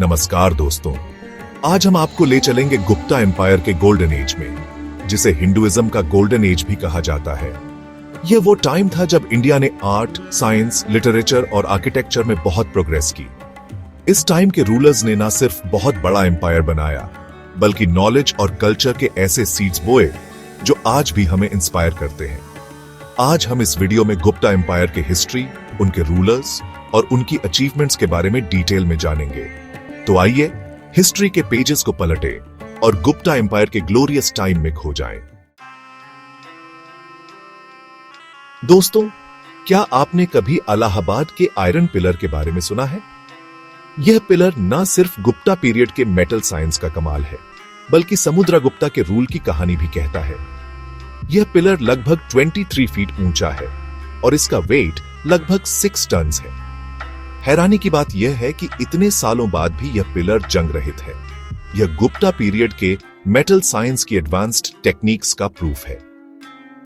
नमस्कार दोस्तों, आज हम आपको ले चलेंगे गुप्ता एम्पायर के गोल्डन एज में, जिसे हिंदुइज्म का गोल्डन एज भी कहा जाता है। यह वो टाइम था जब इंडिया ने आर्ट, साइंस, लिटरेचर और आर्किटेक्चर में बहुत प्रोग्रेस की। इस टाइम के रूलर्स ने न सिर्फ बहुत बड़ा एम्पायर बनाया, बल्कि नॉलेज और कल्चर के ऐसे सीड्स बोए जो आज भी हमें इंस्पायर करते हैं। आज हम इस वीडियो में गुप्ता एम्पायर के हिस्ट्री, उनके रूलर्स और उनकी अचीवमेंट्स के बारे में डिटेल में जानेंगे। तो आइए हिस्ट्री के पेजेस को पलटें और गुप्ता एम्पायर के ग्लोरियस टाइम में खो जाएं। दोस्तों, क्या आपने कभी इलाहाबाद के आयरन पिलर के बारे में सुना है? यह पिलर न सिर्फ गुप्ता पीरियड के मेटल साइंस का कमाल है, बल्कि समुद्रगुप्ता के रूल की कहानी भी कहता है। यह पिलर लगभग 23 फीट ऊंचा है और इसका वेट लगभग 6 टन है। हैरानी की बात यह है कि इतने सालों बाद भी यह पिलर जंग रहित है। यह गुप्ता पीरियड के मेटल साइंस की एडवांस्ड टेक्निक्स का प्रूफ है।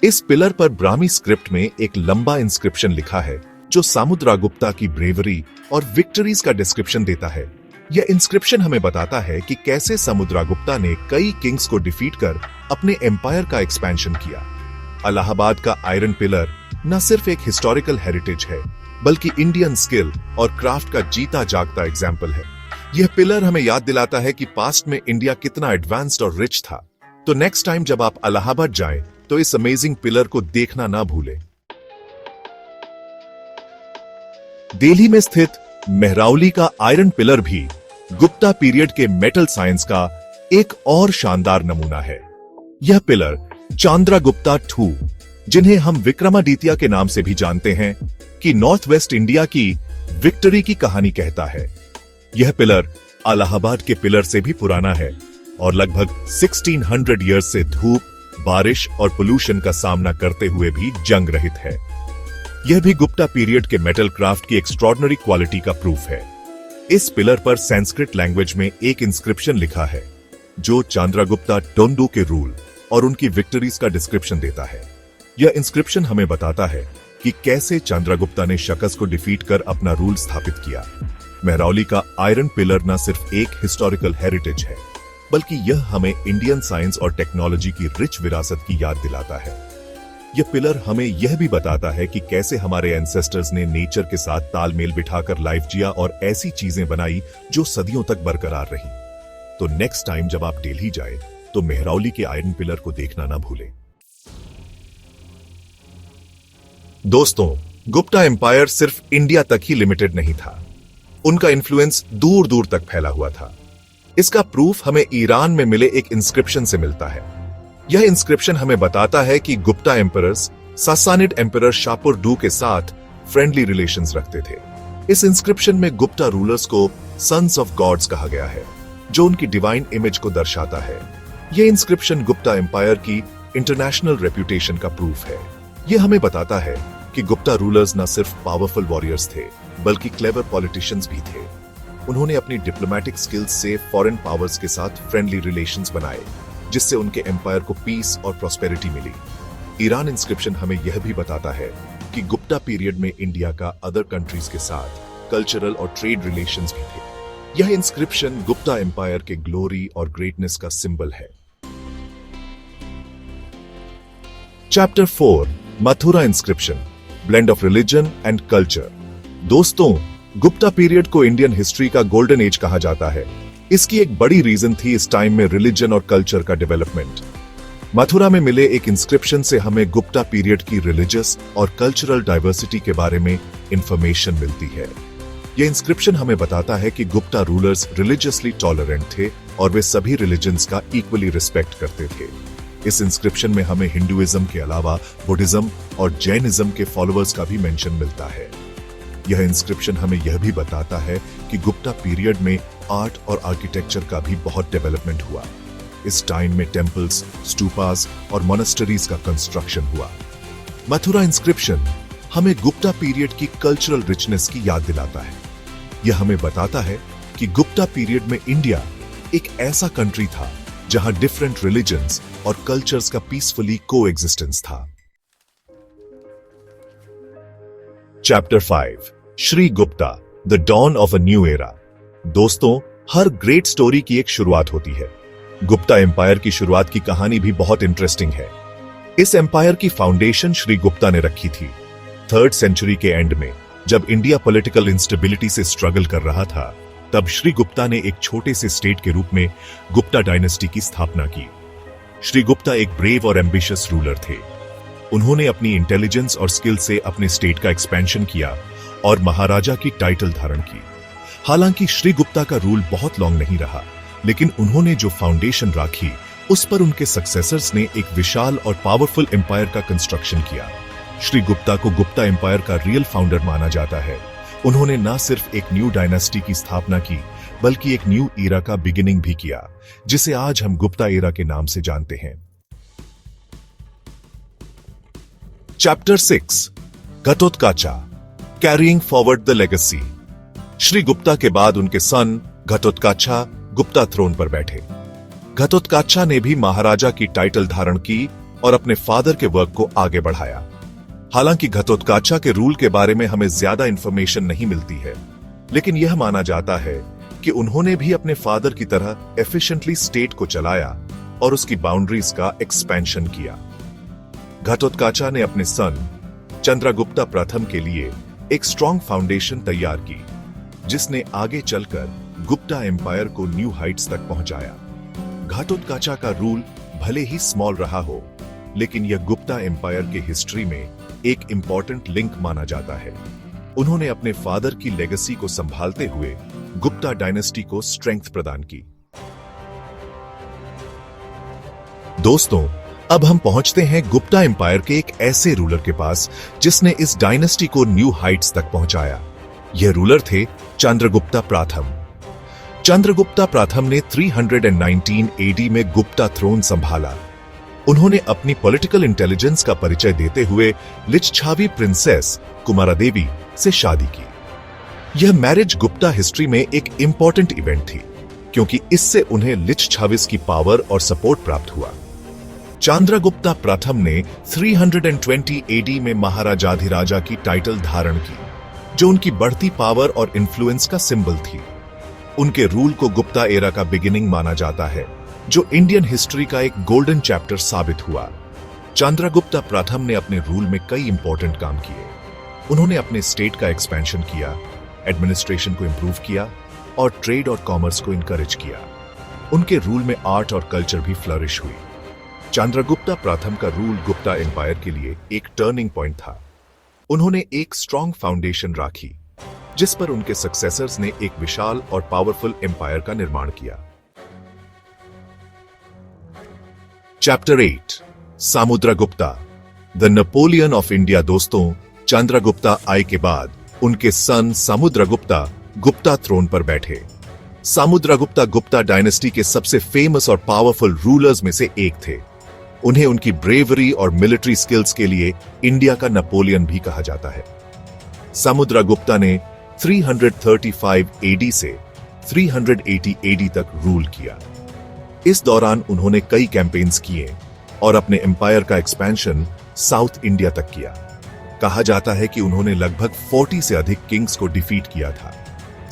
इस पिलर पर ब्राह्मी स्क्रिप्ट में एक लंबा इंस्क्रिप्शन लिखा है जो समुद्रगुप्ता की ब्रेवरी और विक्ट्रीज का डिस्क्रिप्शन देता है। यह इंस्क्रिप्शन हमें बताता है कि कैसे समुद्रगुप्ता ने कई किंग्स को डिफीट कर अपने एम्पायर का एक्सपेंशन किया। इलाहाबाद का आयरन पिलर न सिर्फ एक हिस्टोरिकल हेरिटेज है, बल्कि इंडियन स्किल और क्राफ्ट का जीता जागता एग्जाम्पल है। यह पिलर हमें याद दिलाता है कि पास्ट में इंडिया कितना एडवांस्ड और रिच था। तो नेक्स्ट टाइम जब आप इलाहाबाद जाएं, तो इस अमेजिंग पिलर को देखना ना भूलें। दिल्ली में स्थित मेहरौली का आयरन पिलर भी गुप्ता पीरियड के मेटल साइंस का एक और शानदार नमूना है। यह पिलर चंद्रगुप्ता II, जिन्हें हम विक्रमादित्य के नाम से भी जानते हैं, कि नॉर्थ वेस्ट इंडिया की विक्ट्री की कहानी कहता है। यह पिलर इलाहाबाद के पिलर से भी पुराना है और लगभग 1600 ईयर्स से धूप, बारिश और पोल्यूशन का सामना करते हुए भी जंग रहित है। यह भी गुप्ता पीरियड के मेटल क्राफ्ट की एक्स्ट्रॉर्डिनरी क्वालिटी का प्रूफ है। इस पिलर पर संस्कृत लैंग्वेज में एक इंस्क्रिप्शन लिखा है जो चंद्रगुप्ता टोंडू के रूल और उनकी विक्ट्रीज का डिस्क्रिप्शन देता है। यह इंस्क्रिप्शन हमें बताता है कि कैसे चंद्रगुप्ता ने शकस को डिफीट कर अपना रूल स्थापित किया। मेहरौली का आयरन पिलर न सिर्फ एक हिस्टोरिकल हेरिटेज है, बल्कि यह हमें इंडियन साइंस और टेक्नोलॉजी की रिच विरासत की याद दिलाता है। यह पिलर हमें यह भी बताता है कि कैसे हमारे एंसेस्टर्स ने नेचर के साथ तालमेल बिठाकर लाइफ जिया और ऐसी चीजें बनाई जो सदियों तक बरकरार रही। तो नेक्स्ट टाइम जब आप दिल्ली जाए, तो मेहरौली के आयरन पिलर को देखना ना भूलें। दोस्तों, गुप्ता एम्पायर सिर्फ इंडिया तक ही लिमिटेड नहीं था। उनका इन्फ्लुएंस दूर दूर तक फैला हुआ था। इसका प्रूफ हमें ईरान में मिले एक इंस्क्रिप्शन से मिलता है। यह इंस्क्रिप्शन हमें बताता है कि Gupta emperors सासानिड emperor Shapur II के साथ फ्रेंडली रिलेशंस रखते थे। इस इंस्क्रिप्शन में गुप्ता रूलर्स को सन्स ऑफ गॉड्स कहा गया है, जो उनकी डिवाइन इमेज को दर्शाता है। यह इंस्क्रिप्शन गुप्ता एम्पायर की इंटरनेशनल रेप्यूटेशन का प्रूफ है। यह हमें बताता है कि गुप्ता रूलर्स न सिर्फ पावरफुल वॉरियर्स थे, बल्कि क्लेवर पॉलिटिशियंस भी थे। उन्होंने अपनी डिप्लोमैटिक स्किल्स से फॉरेन पावर्स के साथ फ्रेंडली रिलेशंस बनाए, जिससे उनके एम्पायर को पीस और प्रॉस्पेरिटी मिली। ईरान इंस्क्रिप्शन हमें यह भी बताता है कि गुप्ता पीरियड में इंडिया का अदर कंट्रीज के साथ कल्चरल और ट्रेड रिलेशंस भी थे। यह इंस्क्रिप्शन गुप्ता एम्पायर के ग्लोरी और ग्रेटनेस का सिंबल है। Chapter 4, Mathura inscription, blend of religion and culture. दोस्तों, गुप्ता पीरियड को इंडियन हिस्ट्री का गोल्डन एज कहा जाता है। इसकी एक बड़ी रीजन थी इस टाइम में रिलीजन और कल्चर का डेवलपमेंट। मथुरा में मिले एक इंस्क्रिप्शन से हमें गुप्ता पीरियड की रिलीजियस और कल्चरल डाइवर्सिटी के बारे में इंफॉर्मेशन मिलती है। यह इंस्क्रिप्शन हमें बताता है कि गुप्ता रूलर्स रिलीजियसली टॉलरेंट थे और वे सभी रिलीजन्स का इक्वली रिस्पेक्ट करते थे। इस इंस्क्रिप्शन में हमें हिंदुइज्म के अलावा बुद्धिज्म और जैनिज्म के फॉलोअर्स का भी मेंशन मिलता है। यह इंस्क्रिप्शन हमें यह भी बताता है कि गुप्ता पीरियड में आर्ट और आर्किटेक्चर का भी बहुत डेवलपमेंट हुआ। इस टाइम में टेम्पल्स, स्टूपास और मोनेस्टरीज का कंस्ट्रक्शन हुआ। मथुरा इंस्क्रिप्शन हमें गुप्ता पीरियड की कल्चरल रिचनेस की याद दिलाता है। यह हमें बताता है कि गुप्ता पीरियड में इंडिया एक ऐसा कंट्री था जहां डिफरेंट रिलीजन्स और कल्चर्स का पीसफुली कोएग्जिस्टेंस था। Chapter 5, Shri Gupta, the dawn of a new era. दोस्तों, हर ग्रेट स्टोरी की एक शुरुआत होती है। गुप्ता एम्पायर की शुरुआत की कहानी भी बहुत इंटरेस्टिंग है। इस एम्पायर की फाउंडेशन श्री गुप्ता ने रखी थी। 3rd सेंचुरी के एंड में जब इंडिया पॉलिटिकल इंस्टेबिलिटी से स्ट्रगल कर रहा था, तब श्री गुप्ता ने एक छोटे से स्टेट के रूप में गुप्ता डायनेस्टी की स्थापना की। श्री गुप्ता एक ब्रेव और एम्बिशियस रूलर थे। उन्होंने अपनी इंटेलिजेंस और स्किल से अपने स्टेट का एक्सपेंशन किया और महाराजा की टाइटल धारण की। हालांकि श्री गुप्ता का रूल बहुत लॉन्ग नहीं रहा, लेकिन उन्होंने जो फाउंडेशन राखी उस पर उनके सक्सेसर्स ने एक विशाल और पावरफुल एम्पायर का कंस्ट्रक्शन किया। श्री गुप्ता को गुप्ता एम्पायर का रियल फाउंडर माना जाता है। उन्होंने न सिर्फ एक न्यू डायनेस्टी की स्थापना की, बल्कि एक न्यू ईरा का बिगिनिंग भी किया, जिसे आज हम गुप्ता एरा के नाम से जानते हैं। Chapter 6, Ghatotkacha, carrying forward the legacy. Shri Gupta के बाद उनके सन घटोत्कचा गुप्ता थ्रोन पर बैठे। घटोत्कचा ने भी महाराजा की टाइटल धारण की और अपने फादर के वर्क को आगे बढ़ाया। हालांकि घटोत्कचा के रूल के बारे में हमें ज्यादा इंफॉर्मेशन नहीं मिलती है, लेकिन यह माना जाता है कि उन्होंने भी अपने फादर की तरह एफिशिएंटली स्टेट को चलाया और उसकी बाउंड्रीज का एक्सपेंशन किया। घटोत्कचा ने अपने सन चंद्रगुप्ता प्रथम के लिए एक स्ट्रॉन्ग फाउंडेशन तैयार की, जिसने आगे चलकर गुप्ता एम्पायर को न्यू हाइट्स तक पहुंचाया। घटोत्कचा का रूल भले ही स्मॉल रहा हो, लेकिन यह गुप्ता एम्पायर के हिस्ट्री में एक इंपॉर्टेंट लिंक माना जाता है। उन्होंने अपने फादर की लेगेसी को संभालते हुए गुप्ता डायनेस्टी को स्ट्रेंथ प्रदान की। दोस्तों, अब हम पहुंचते हैं गुप्ता एम्पायर के एक ऐसे रूलर के पास जिसने इस डायनेस्टी को न्यू हाइट्स तक पहुंचाया। यह रूलर थे चंद्रगुप्ता प्रथम। चंद्रगुप्ता प्रथम ने 319 एडी में गुप्ता थ्रोन संभाला। उन्होंने अपनी पॉलिटिकल इंटेलिजेंस का परिचय देते हुए लिच्छवी प्रिंसेस कुमारादेवी से शादी की। यह मैरिज गुप्ता हिस्ट्री में एक इंपॉर्टेंट इवेंट थी, क्योंकि इससे उन्हें लिच्छवीस की पावर और सपोर्ट प्राप्त हुआ। चंद्रगुप्ता प्रथम ने 320 एडी में महाराजाधिराजा की टाइटल धारण की, जो उनकी बढ़ती पावर और इन्फ्लुएंस का सिंबल थी। उनके रूल को गुप्ता एरा का बिगिनिंग माना जाता है, जो इंडियन हिस्ट्री का एक गोल्डन चैप्टर साबित हुआ। चंद्रगुप्ता प्रथम ने अपने रूल में कई इंपॉर्टेंट काम किए। उन्होंने अपने स्टेट का एक्सपेंशन किया, एडमिनिस्ट्रेशन को इंप्रूव किया और ट्रेड और कॉमर्स को इंकरेज किया। उनके रूल में आर्ट और कल्चर भी फ्लरिश हुई। चंद्रगुप्ता प्रथम का रूल गुप्ता एम्पायर के लिए एक टर्निंग पॉइंट था। उन्होंने एक स्ट्रॉन्ग फाउंडेशन राखी, जिस पर उनके सक्सेसर्स ने एक विशाल और पावरफुल एम्पायर का निर्माण किया। Chapter 8, Samudragupta, the Napoleon of India. दोस्तों, चंद्रगुप्ता आए के बाद उनके सन समुद्रगुप्ता गुप्ता थ्रोन पर बैठे। समुद्रगुप्ता गुप्ता डायनेस्टी के सबसे फेमस और पावरफुल रूलर्स में से एक थे। उन्हें उनकी ब्रेवरी और मिलिट्री स्किल्स के लिए इंडिया का नेपोलियन भी कहा जाता है। समुद्रगुप्ता ने 335 एडी से 380 एडी तक रूल किया। इस दौरान उन्होंने कई कैंपेन्स किए और अपने एम्पायर का एक्सपेंशन साउथ इंडिया तक किया। कहा जाता है कि उन्होंने लगभग 40 से अधिक किंग्स को डिफीट किया था।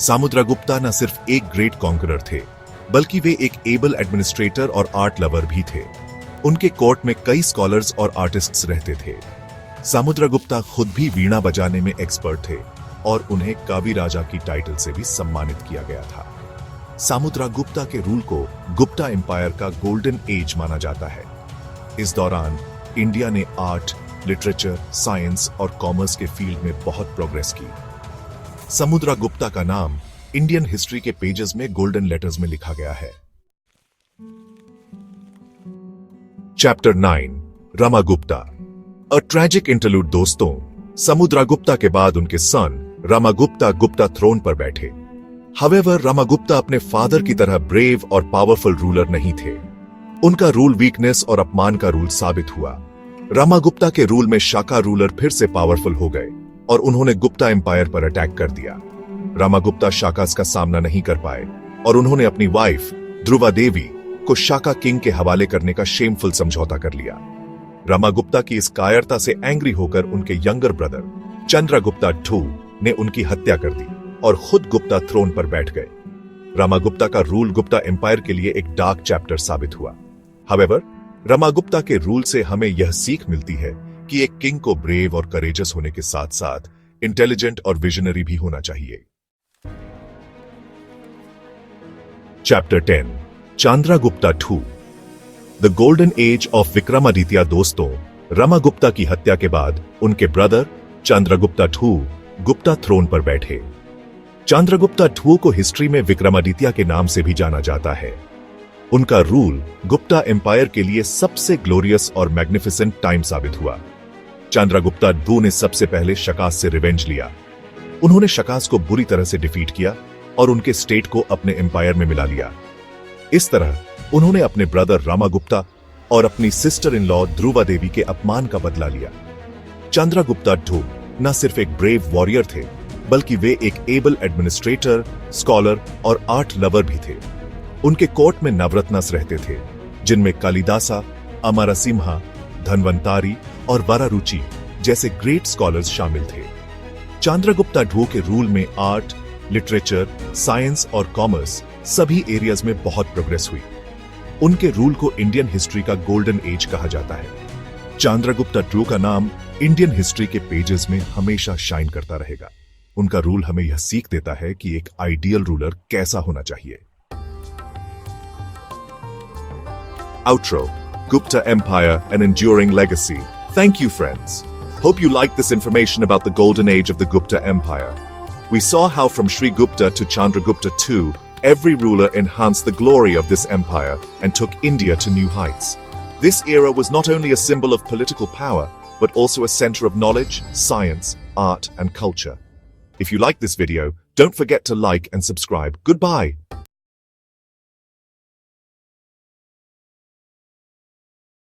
समुद्रगुप्ता न सिर्फ एक ग्रेट कॉन्करर थे, बल्कि वे एक एबल एडमिनिस्ट्रेटर और आर्ट लवर भी थे। उनके कोर्ट में कई स्कॉलर्स और आर्टिस्ट्स रहते थे। समुद्रगुप्ता खुद भी वीणा बजाने में एक्सपर्ट थे और उन्हें कावी राजा की टाइटल से भी सम्मानित किया गया था। समुद्रगुप्ता के रूल को गुप्ता एम्पायर का गोल्डन एज माना जाता है। इस दौरान इंडिया ने आर्ट, लिटरेचर, साइंस और कॉमर्स के फील्ड में बहुत प्रोग्रेस की। समुद्रगुप्ता का नाम इंडियन हिस्ट्री के पेजेस में गोल्डन लेटर्स में लिखा गया है। चैप्टर 9, रमागुप्ता, अ ट्रैजिक इंटरलूड। दोस्तों, समुद्रगुप्ता के बाद उनके सन रमागुप्ता गुप्ता थ्रोन पर बैठे। हावेवर, रमागुप्ता अपने फादर की तरह ब्रेव और पावरफुल रूलर नहीं थे। उनका रूल वीकनेस और अपमान का रूल साबित हुआ। रमागुप्ता के रूल में शाका रूलर फिर से पावरफुल हो गए और उन्होंने गुप्ता एम्पायर पर अटैक कर दिया। रमागुप्ता शाकास का सामना नहीं कर पाए और उन्होंने अपनी वाइफ ध्रुवा देवी को शाका किंग के हवाले करने का शेमफुल समझौता कर लिया। रमागुप्ता की इस कायरता से एंग्री होकर उनके यंगर ब्रदर चंद्रगुप्ता II ने उनकी हत्या कर दी और खुद गुप्ता थ्रोन पर बैठ गए। रामागुप्ता का रूल गुप्ता एम्पायर के लिए एक डार्क चैप्टर साबित हुआ। हावेवर, रामागुप्ता के रूल से हमें यह सीख मिलती है कि एक किंग को ब्रेव और करेजस होने के साथ साथ इंटेलिजेंट और विजनरी भी होना चाहिए। Chapter 10 Chandragupta II the golden age of Vikramaditya. दोस्तों, रामागुप्ता की हत्या के बाद उनके brother Chandragupta II Gupta throne पर बैठे। चंद्रगुप्ता II को हिस्ट्री में विक्रमादित्य के नाम से भी जाना जाता है। उनका रूल गुप्ता एम्पायर के लिए सबसे ग्लोरियस और मैग्निफिसेंट टाइम साबित हुआ। चंद्रगुप्ता II ने सबसे पहले शकास से रिवेंज लिया। उन्होंने शकास को बुरी तरह से डिफीट किया और उनके स्टेट को अपने एम्पायर में मिला लिया। इस तरह उन्होंने अपने ब्रदर रामागुप्ता और अपनी सिस्टर इन लॉ ध्रुवा देवी के अपमान का बदला लिया। चंद्रगुप्ता II न सिर्फ एक ब्रेव वॉरियर थे, बल्कि वे एक एबल एडमिनिस्ट्रेटर, स्कॉलर और आर्ट लवर भी थे। उनके कोर्ट में नवरत्नस रहते थे, जिनमें कालिदासा, अमरसिम्हा, धन्वंतारी और वरारुचि जैसे ग्रेट स्कॉलर्स शामिल थे। चंद्रगुप्ता II के रूल में आर्ट, लिटरेचर, साइंस और कॉमर्स सभी एरियाज में बहुत प्रोग्रेस हुई। उनके रूल को इंडियन हिस्ट्री का गोल्डन एज कहा जाता है। चंद्रगुप्ता II का नाम इंडियन हिस्ट्री के पेजेस में हमेशा शाइन करता रहेगा। उनका रूल हमें यह सीख देता है कि एक आइडियल रूलर कैसा होना चाहिए। Outro: Gupta Empire, an enduring legacy. Thank you, friends. Hope you liked this information about the golden age of the Gupta Empire. We saw how from Sri Gupta to Chandragupta II, every ruler enhanced the glory of this empire and took India to new heights. This era was not only a symbol of political power, but also a center of knowledge, science, art, and culture. If you like this video, don't forget to like and subscribe. Goodbye.